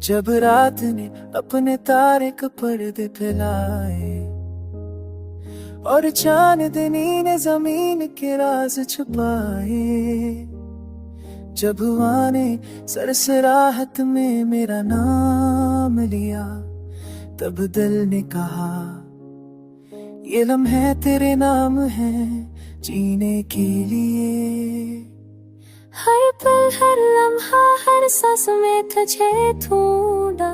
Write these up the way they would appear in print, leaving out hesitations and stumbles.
जब रात ने अपने तारे के पर्दे फैलाए और चांदनी ने जमीन के राज छुपाए, जब हुआ ने सरसराहत में मेरा नाम लिया, तब दिल ने कहा ये लम्हे तेरे नाम है जीने के लिए। हर पल हर लम्हा हर सांस में तुझे ढूंढा,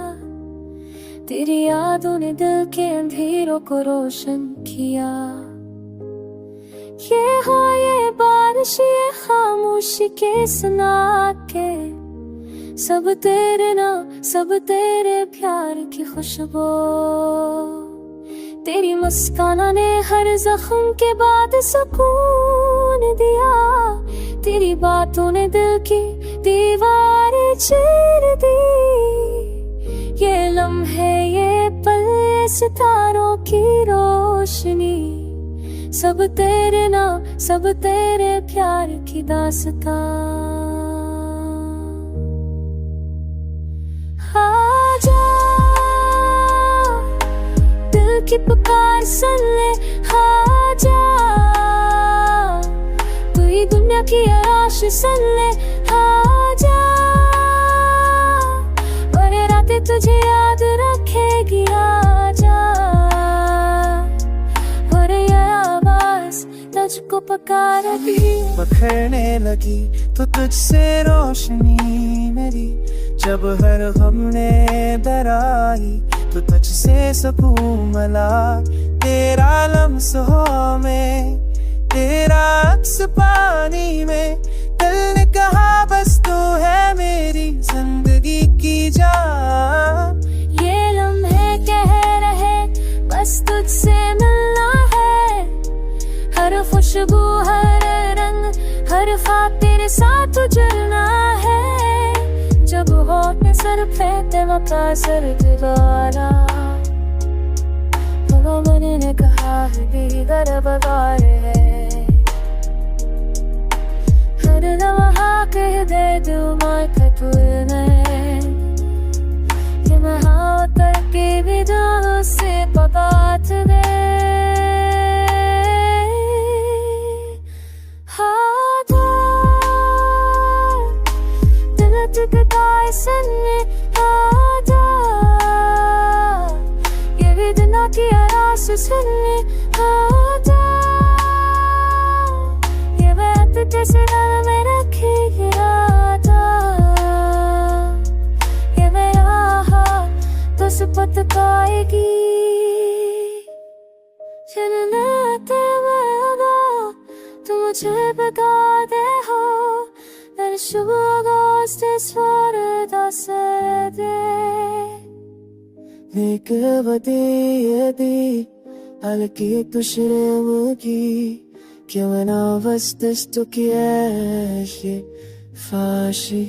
तेरी यादों ने दिल के अंधेरों को रोशन किया। ये हो ये बारिश ये खामोशी के सुना के, सब तेरे नाम सब तेरे प्यार की खुशबू। तेरी मुस्काना ने हर जख्म के बाद सुकून दिया, तेरी बातों ने दिल की दीवारें चीर दी। ये लम्हे ये पल सितारों की रोशनी, सब तेरे नाम सब तेरे प्यार की दास्तां। आजा दिल की पुकार सुन ले, आजा पूरी दुनिया की आश सुन ले, आजा और ये रातें तुझे याद रखेगी। आजा और ये आवाज तुझको पुकारेगी। बखरने लगी तो तुझसे रोशनी मेरी, जब हर गम ने दराई तो तुझसे सुकून मिला। तेरा लम्स हो में तेरा अक्स पानी में, दिल ने कहा बस तू है मेरी जिंदगी की जान। ये लम्हे कह रहे बस तुझसे मिलना है, हर खुशबू हर रंग हर ख्वाब तेरे साथ उजड़ना है। जब होठ सर पे का सर्द द्वारा, मन ने कहा है दीगर बगार है। हर लम्हा कह दे तू माय कपूर में, ये मैं करके भी जाओ से बात दे। सुन ले आजा, ये वेदना की आवाज़ सुन ले आजा, ये बात जैसे दिल में रखेगी। आजा ये मेरा हाथ तो सुपत पाएगी। चलने तेरे आगा तुम मुझे बता दे हो, ben şu ağustos sede. Nikavadiyadi alki tushremuki, kevana vastas tu kiyashi fashi.